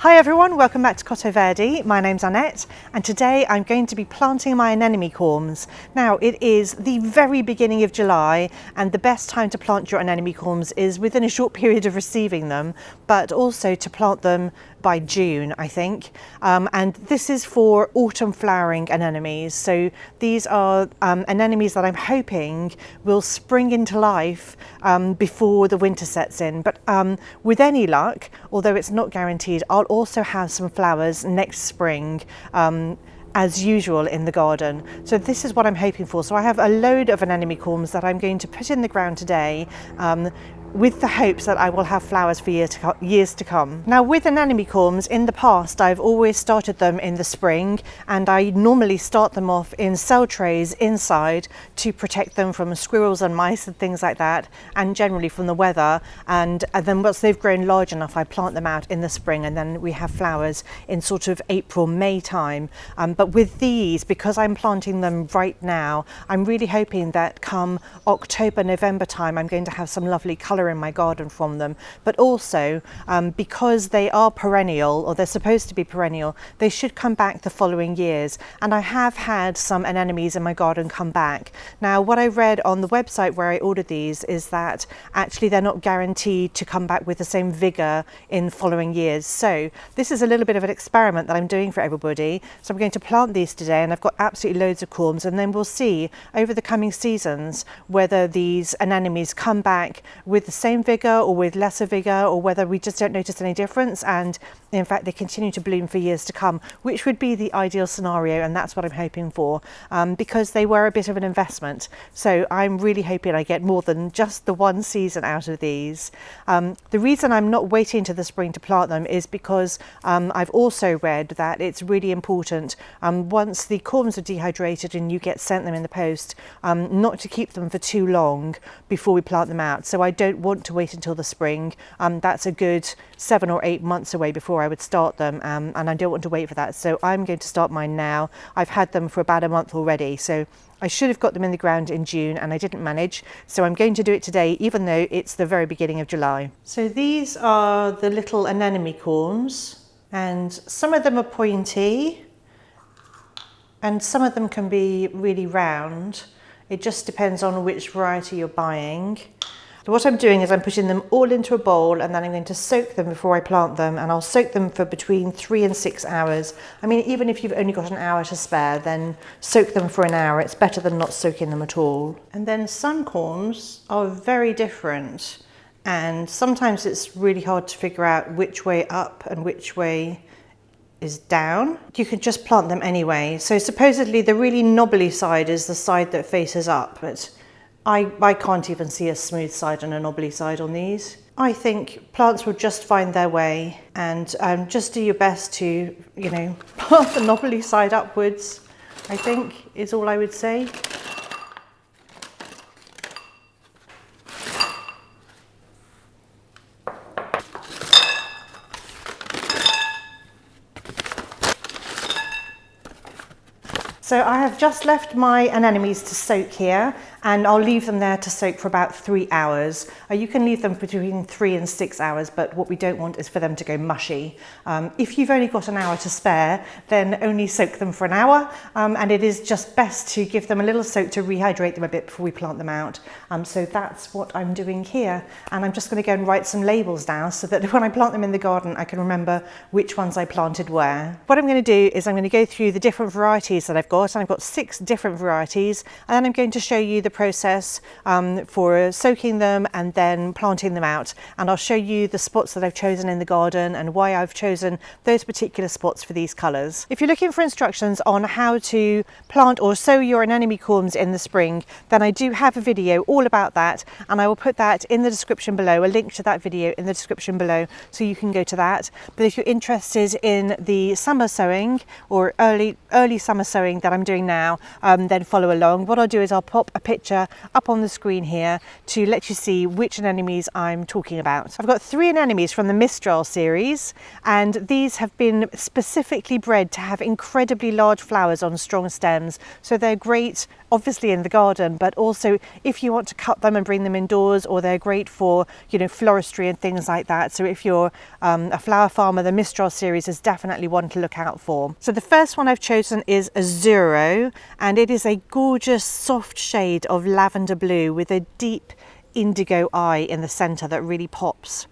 Hi everyone, welcome back to Cottoverdi. My name's Annette and today I'm going to be planting my anemone corms. Now it is the very beginning of July and the best time to plant your anemone corms is within a short period of receiving them, but also to plant them by June, I think. And this is for autumn flowering anemones. So these are anemones that I'm hoping will spring into life before the winter sets in. But with any luck, although it's not guaranteed, I'll also have some flowers next spring as usual in the garden. So this is what I'm hoping for. So I have a load of anemone corms that I'm going to put in the ground today with the hopes that I will have flowers for years to come. Now with anemone corms, in the past I've always started them in the spring and I normally start them off in cell trays inside to protect them from squirrels and mice and things like that, and generally from the weather, and then once they've grown large enough I plant them out in the spring and then we have flowers in sort of April, May time. But with these, because I'm planting them right now, I'm really hoping that come October, November time I'm going to have some lovely colour in my garden from them. But also because they are perennial, or they're supposed to be perennial, they should come back the following years, and I have had some anemones in my garden come back. Now what I read on the website where I ordered these is that actually they're not guaranteed to come back with the same vigour in following years. So this is a little bit of an experiment that I'm doing for everybody. So I'm going to plant these today and I've got absolutely loads of corms, and then we'll see over the coming seasons whether these anemones come back with the same vigour or with lesser vigour, or whether we just don't notice any difference and in fact they continue to bloom for years to come, which would be the ideal scenario, and that's what I'm hoping for, because they were a bit of an investment. So I'm really hoping I get more than just the one season out of these. The reason I'm not waiting to the spring to plant them is because I've also read that it's really important once the corms are dehydrated and you get sent them in the post, not to keep them for too long before we plant them out. So I don't want to wait until the spring. That's a good 7 or 8 months away before I would start them, and I don't want to wait for that. So I'm going to start mine now. I've had them for about a month already, so I should have got them in the ground in June and I didn't manage. So I'm going to do it today, even though it's the very beginning of July. So these are the little anemone corms, and some of them are pointy and some of them can be really round. It just depends on which variety you're buying. But what I'm doing is I'm putting them all into a bowl and then I'm going to soak them before I plant them, and I'll soak them for between 3 and 6 hours. I mean, even if you've only got an hour to spare, then soak them for an hour. It's better than not soaking them at all. And then some corms are very different, and sometimes it's really hard to figure out which way up and which way is down. You could just plant them anyway. So supposedly the really knobbly side is the side that faces up, but I can't even see a smooth side and a knobbly side on these. I think plants will just find their way, and just do your best to, you know, plant the knobbly side upwards, I think is all I would say. So I have just left my anemones to soak here, and I'll leave them there to soak for about 3 hours. You can leave them between 3 and 6 hours, but what we don't want is for them to go mushy. If you've only got an hour to spare, then only soak them for an hour, and it is just best to give them a little soak to rehydrate them a bit before we plant them out. So that's what I'm doing here, and I'm just going to go and write some labels now so that when I plant them in the garden I can remember which ones I planted where. What I'm going to do is I'm going to go through the different varieties that I've got, and I've got 6 different varieties, and then I'm going to show you the process for soaking them and then planting them out, and I'll show you the spots that I've chosen in the garden and why I've chosen those particular spots for these colours. If you're looking for instructions on how to plant or sow your anemone corms in the spring, then I do have a video all about that, and I will put that in the description below, a link to that video in the description below, so you can go to that. But if you're interested in the summer sowing or early summer sowing that I'm doing now, then follow along. What I'll do is I'll pop a picture picture up on the screen here to let you see which anemones I'm talking about. I've got 3 anemones from the Mistral series, and these have been specifically bred to have incredibly large flowers on strong stems, so they're great obviously in the garden, but also if you want to cut them and bring them indoors, or they're great for, you know, floristry and things like that. So if you're a flower farmer, the Mistral series is definitely one to look out for. So the first one I've chosen is Azuro, and it is a gorgeous soft shade of lavender blue with a deep indigo eye in the center that really pops.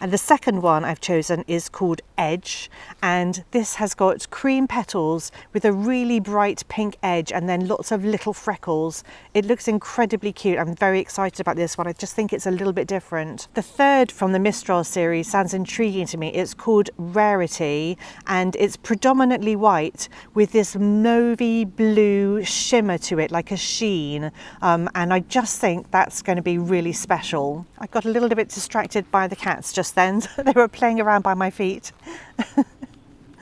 And the second one I've chosen is called Edge, and this has got cream petals with a really bright pink edge and then lots of little freckles. It looks incredibly cute. I'm very excited about this one. I just think it's a little bit different. The third from the Mistral series sounds intriguing to me. It's called Rarity, and it's predominantly white with this mauvey blue shimmer to it, like a sheen. And I just think that's going to be really special. I got a little bit distracted by the cats just then. They were playing around by my feet.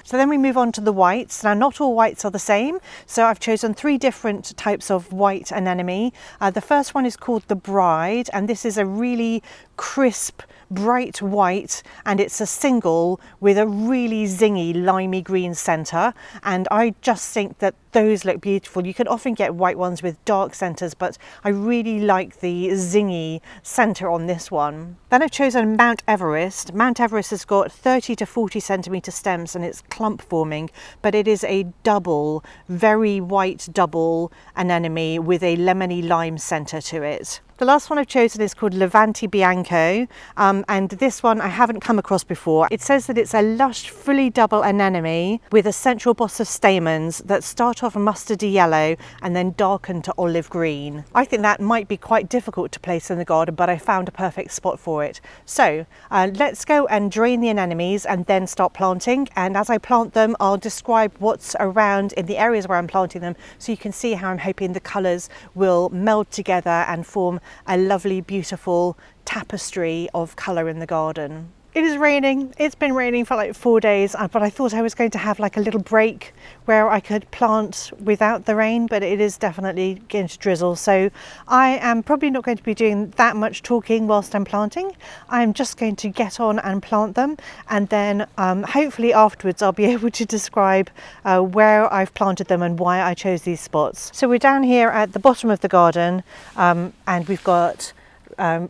So then we move on to the whites. Now, not all whites are the same, so I've chosen 3 different types of white anemone. The first one is called the Bride, and this is a really crisp, bright white, and it's a single with a really zingy limey green centre, and I just think that those look beautiful. You can often get white ones with dark centres, but I really like the zingy centre on this one. Then I've chosen Mount Everest. Mount Everest has got 30 to 40 centimetre stems, and it's clump forming, but it is a double, very white double anemone with a lemony lime centre to it. The last one I've chosen is called Levanti Biano, and this one I haven't come across before. It says that it's a lush, fully double anemone with a central boss of stamens that start off mustardy yellow and then darken to olive green. I think that might be quite difficult to place in the garden, but I found a perfect spot for it. So let's go and drain the anemones and then start planting. And as I plant them, I'll describe what's around in the areas where I'm planting them, so you can see how I'm hoping the colours will meld together and form a lovely, beautiful tapestry of colour in the garden. It is raining. It's been raining for like 4 days, but I thought I was going to have like a little break where I could plant without the rain, but it is definitely going to drizzle. So I am probably not going to be doing that much talking whilst I'm planting. I'm just going to get on and plant them, and then hopefully afterwards I'll be able to describe where I've planted them and why I chose these spots. So we're down here at the bottom of the garden, and we've got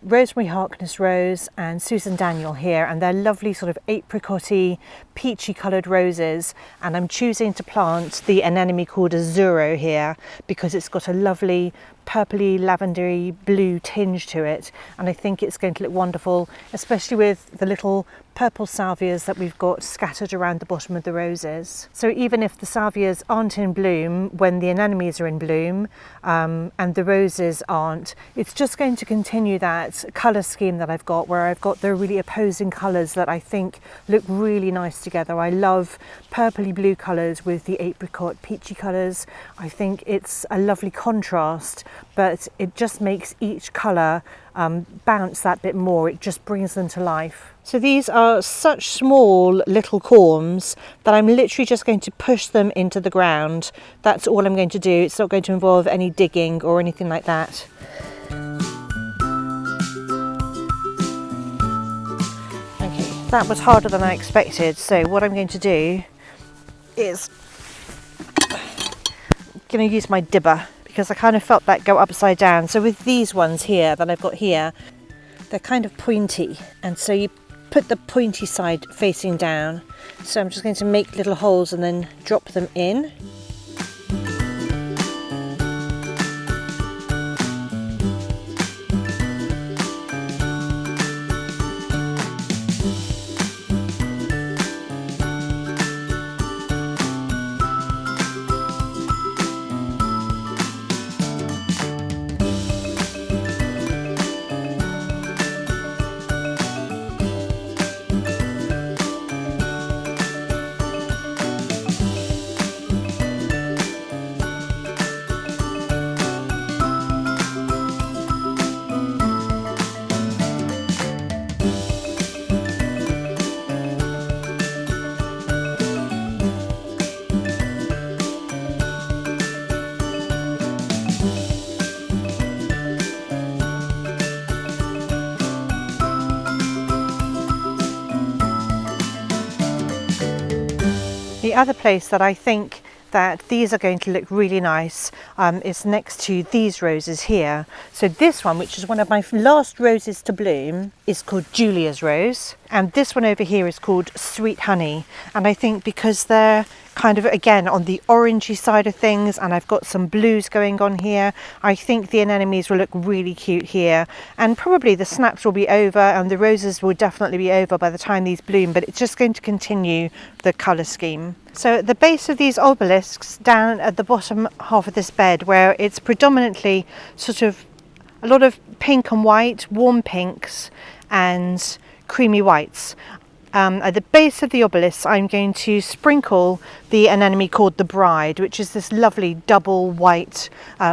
Rosemary Harkness Rose and Susan Daniel here, and they're lovely sort of apricot-y, peachy coloured roses, and I'm choosing to plant the anemone called Azuro here because it's got a lovely purpley lavendery blue tinge to it, and I think it's going to look wonderful, especially with the little purple salvias that we've got scattered around the bottom of the roses. So even if the salvias aren't in bloom when the anemones are in bloom, and the roses aren't, it's just going to continue that colour scheme that I've got, where I've got the really opposing colours that I think look really nice together. I love purpley blue colours with the apricot peachy colours. I think it's a lovely contrast, but it just makes each colour bounce that bit more. It just brings them to life. So these are such small little corms that I'm literally just going to push them into the ground. That's all I'm going to do. It's not going to involve any digging or anything like that. Okay, that was harder than I expected. So what I'm going to do is I'm going to use my dibber, because I kind of felt that go upside down. So with these ones here that I've got here, they're kind of pointy, and so you put the pointy side facing down. So I'm just going to make little holes and then drop them in. the other place that I think that these are going to look really nice is next to these roses here. So this one, which is one of my last roses to bloom, is called Julia's Rose, and this one over here is called Sweet Honey. And I think because they're kind of again on the orangey side of things, and I've got some blues going on here, I think the anemones will look really cute here. And probably the snaps will be over and the roses will definitely be over by the time these bloom, but it's just going to continue the colour scheme. So at the base of these obelisks, down at the bottom half of this bed, where it's predominantly sort of a lot of pink and white, warm pinks and creamy whites, at the base of the obelisk I'm going to sprinkle the anemone called the Bride, which is this lovely double white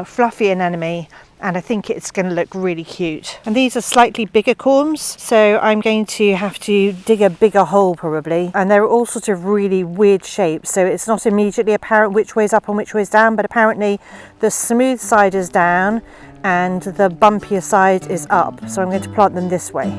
fluffy anemone, and I think it's going to look really cute. And these are slightly bigger corms, so I'm going to have to dig a bigger hole probably, and they're all sort of really weird shapes, so it's not immediately apparent which way's up and which way's down, but apparently the smooth side is down and the bumpier side is up, so I'm going to plant them this way.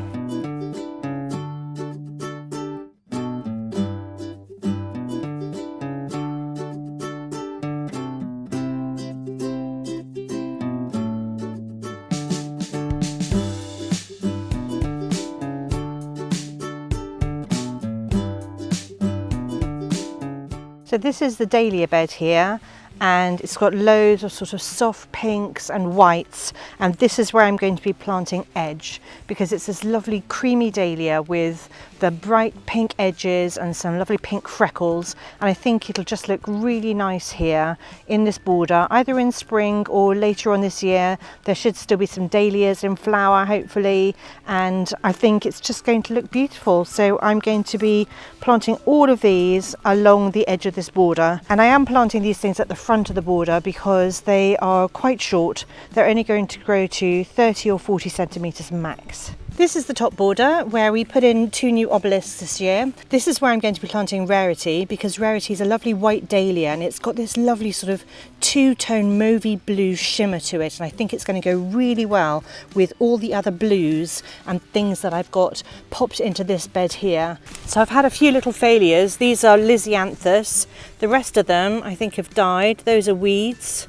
So this is the dahlia bed here, and it's got loads of sort of soft pinks and whites, and this is where I'm going to be planting Edge, because it's this lovely creamy dahlia with the bright pink edges and some lovely pink freckles, and I think it'll just look really nice here in this border, either in spring or later on this year. There should still be some dahlias in flower hopefully, and I think it's just going to look beautiful. So I'm going to be planting all of these along the edge of this border, and I am planting these things at the front of the border because they are quite short. They're only going to grow to 30 or 40 centimetres max. This is the top border where we put in 2 new obelisks this year. This is where I'm going to be planting Rarity, because Rarity is a lovely white dahlia and it's got this lovely sort of two-tone mauvey blue shimmer to it, and I think it's going to go really well with all the other blues and things that I've got popped into this bed here. So I've had a few little failures. These are Lysianthus. The rest of them I think have died. Those are weeds.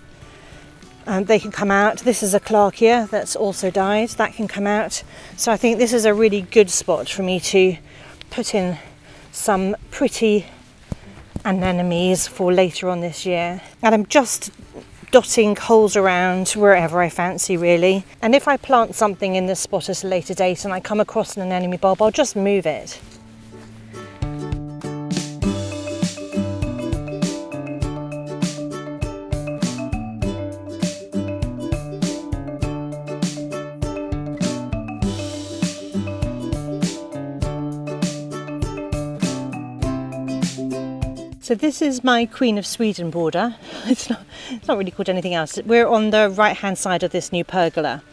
They can come out. This is a Clarkia that's also died. That can come out. So I think this is a really good spot for me to put in some pretty anemones for later on this year. And I'm just dotting holes around wherever I fancy really. And if I plant something in this spot at a later date and I come across an anemone bulb, I'll just move it. So this is my Queen of Sweden border. It's not really called anything else. We're on the right hand side of this new pergola,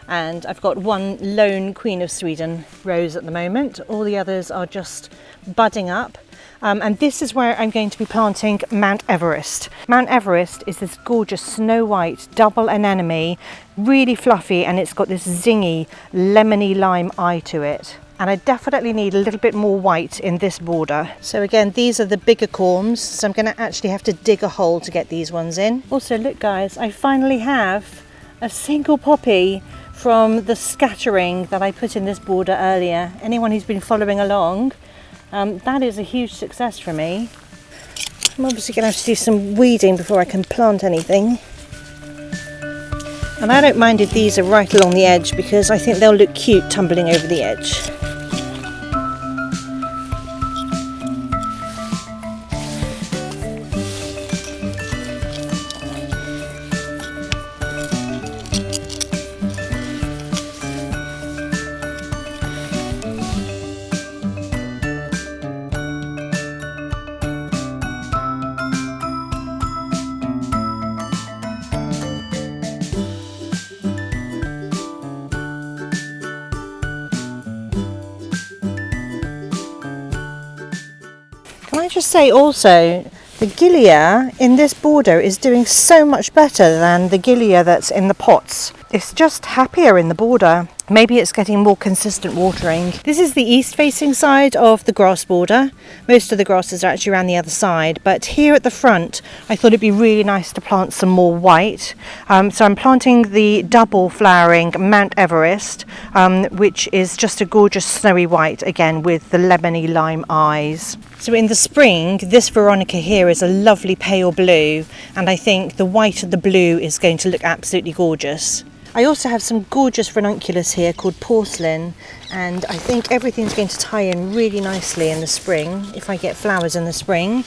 and I've got one lone Queen of Sweden rose at the moment. All the others are just budding up. And this is where I'm going to be planting Mount Everest. Mount Everest is this gorgeous snow white double anemone, really fluffy, and it's got this zingy lemony lime eye to it. And I definitely need a little bit more white in this border. So again, these are the bigger corms, so I'm going to actually have to dig a hole to get these ones in. Also, look guys, I finally have a single poppy from the scattering that I put in this border earlier. Anyone who's been following along, that is a huge success for me. I'm obviously going to have to do some weeding before I can plant anything. And I don't mind if these are right along the edge, because I think they'll look cute tumbling over the edge. Can I just say also, the Gilia in this border is doing so much better than the Gilia that's in the pots. It's just happier in the border. Maybe it's getting more consistent watering. This is the east facing side of the grass border. Most of the grasses are actually around the other side, but here at the front I thought it'd be really nice to plant some more white. So I'm planting the double flowering Mount Everest, which is just a gorgeous snowy white, again with the lemony lime eyes. So in the spring, this Veronica here is a lovely pale blue, and I think the white of the blue is going to look absolutely gorgeous. I also have some gorgeous ranunculus here called porcelain, and I think everything's going to tie in really nicely in the spring. If I get flowers in the spring,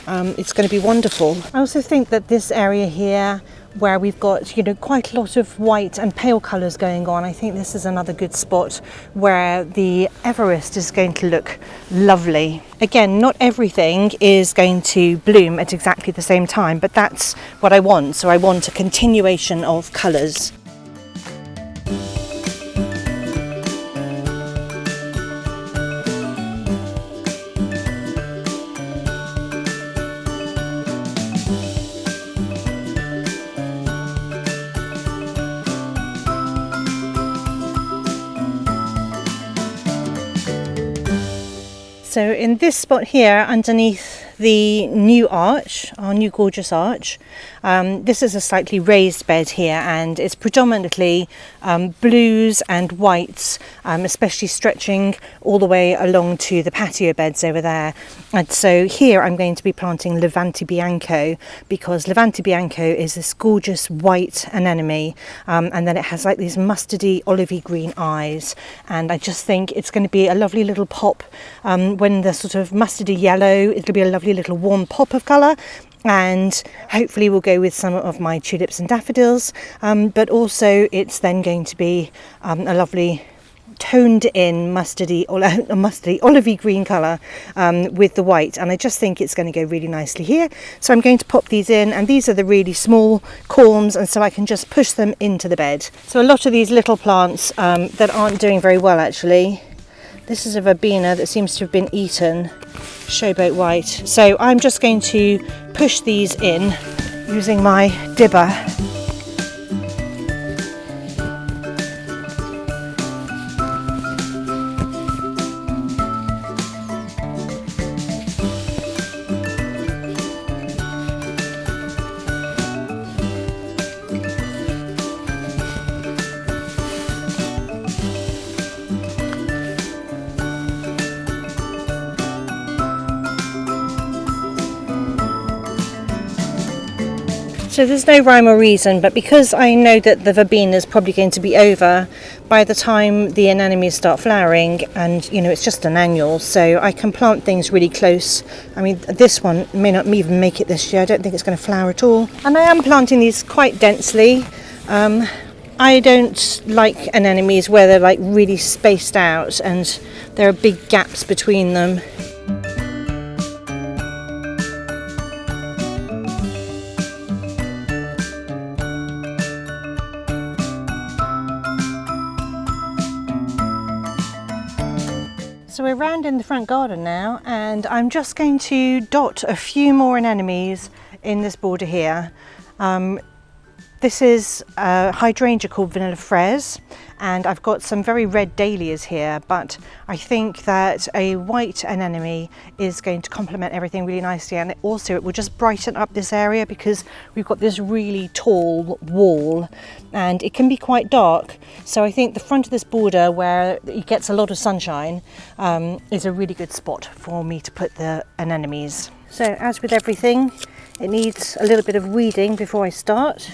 it's going to be wonderful. I also think that this area here, where we've got, quite a lot of white and pale colours going on, I think this is another good spot where the Everest is going to look lovely. Again, not everything is going to bloom at exactly the same time, but that's what I want. So I want a continuation of colours. So in this spot here, underneath the new arch, our new gorgeous arch, this is a slightly raised bed here, and it's predominantly blues and whites, especially stretching all the way along to the patio beds over there. And so here I'm going to be planting Levanti Biano, because Levanti Biano is this gorgeous white anemone, and then it has like these mustardy olivey green eyes, and I just think it's going to be a lovely little pop. When the sort of mustardy yellow, it'll be a lovely little warm pop of colour, and hopefully we'll go with some of my tulips and daffodils, but also it's then going to be a lovely toned in mustardy olivey green colour with the white, and I just think it's going to go really nicely here. So I'm going to pop these in, and these are the really small corms, and so I can just push them into the bed. So a lot of these little plants that aren't doing very well actually. This is a verbena that seems to have been eaten, showboat white. So I'm just going to push these in using my dibber. So there's no rhyme or reason, but because I know that the verbena is probably going to be over by the time the anemones start flowering, and it's just an annual, so I can plant things really close. I mean, this one may not even make it this year. I don't think it's going to flower at all. And I am planting these quite densely. I don't like anemones where they're like really spaced out and there are big gaps between them. So we're round in the front garden now, and I'm just going to dot a few more anemones in this border here. This is a hydrangea called Vanilla Fress, and I've got some very red dahlias here, but I think that a white anemone is going to complement everything really nicely, and also it will just brighten up this area because we've got this really tall wall and it can be quite dark. So I think the front of this border, where it gets a lot of sunshine, is a really good spot for me to put the anemones. So as with everything, it needs a little bit of weeding before I start.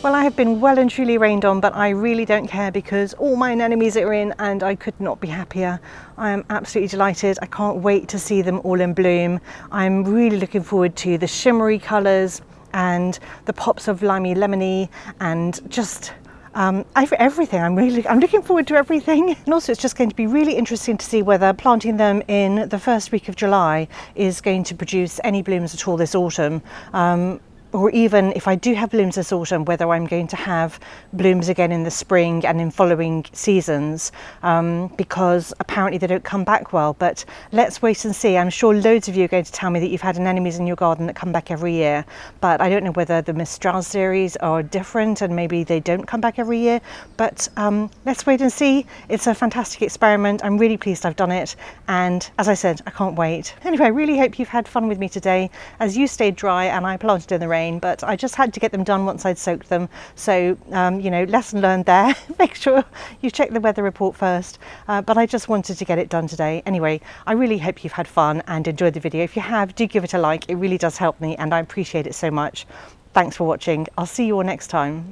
Well, I have been well and truly rained on, but I really don't care because all my anemones are in and I could not be happier. I am absolutely delighted. I can't wait to see them all in bloom. I'm really looking forward to the shimmery colours and the pops of limey lemony and just everything. I'm looking forward to everything. And also it's just going to be really interesting to see whether planting them in the first week of July is going to produce any blooms at all this autumn. Or even if I do have blooms this autumn, whether I'm going to have blooms again in the spring and in following seasons, because apparently they don't come back well. But let's wait and see. I'm sure loads of you are going to tell me that you've had anemones in your garden that come back every year, but I don't know whether the Mistral series are different and maybe they don't come back every year. But let's wait and see. It's a fantastic experiment. I'm really pleased I've done it, and as I said, I can't wait. Anyway, I really hope you've had fun with me today as you stayed dry and I planted in the rain. But I just had to get them done once I'd soaked them. So, you know, lesson learned there. Make sure you check the weather report first. But I just wanted to get it done today. Anyway, I really hope you've had fun and enjoyed the video. If you have, do give it a like. It really does help me and I appreciate it so much. Thanks for watching. I'll see you all next time.